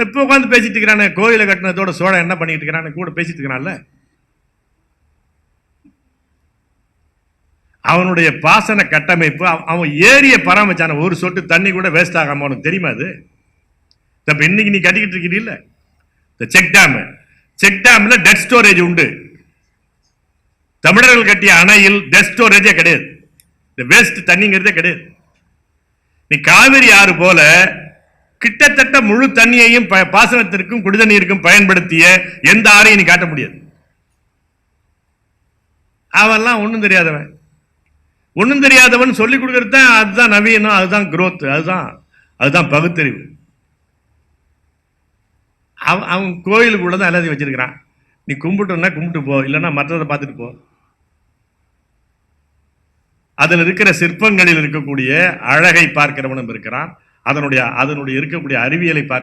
இப்போ உட்காந்து பேசிட்டு இருக்கிறானே, கோயிலை கட்டினதோட சோழன் என்ன பண்ணிட்டு இருக்கிறான்னு கூட பேசிட்டு இருக்கிறான்ல. அவனுடைய பாசன கட்டமைப்பு, அவன் ஏரிய பராமரிச்சான ஒரு சொட்டு தண்ணி கூட வேஸ்ட் ஆகாம அவனுக்கு தெரியுமா? அது இன்னைக்கு நீ கட்டிக்கிட்டு இருக்கிறீல்ல செக் டேம், செக் டேம்ல டெட் ஸ்டோரேஜ் உண்டு. தமிழர்கள் கட்டிய அணையில் டெட் ஸ்டோரேஜே கிடையாது, வேஸ்ட் தண்ணிங்கிறதே கிடையாது. நீ காவிரி ஆறு போல கிட்டத்தட்ட முழு தண்ணியையும் பாசனத்திற்கும் குடிதண்ணீருக்கும் பயன்படுத்திய எந்த ஆறையும் நீ காட்ட முடியாது. அவெல்லாம் ஒன்றும் தெரியாதவன், ஒன்றும் தெரியாதவன் சொல்லிக் கொடுக்கறது தான். அதுதான் நவீனம், அதுதான் குரோத், அதுதான் பகுத்தறிவு. அவன் கோயிலுக்குள்ள தான் எல்லாத்தையும் வச்சிருக்கிறான். நீ கும்பிட்டுன்னா கும்பிட்டு போ, இல்லைன்னா மற்றதை பார்த்துட்டு போ. அதில் இருக்கிற சிற்பங்களில் இருக்கக்கூடிய அழகை பார்க்கிறவனும் இருக்கிறான், அதனுடைய இருக்கக்கூடிய அறிவியலை பார்க்க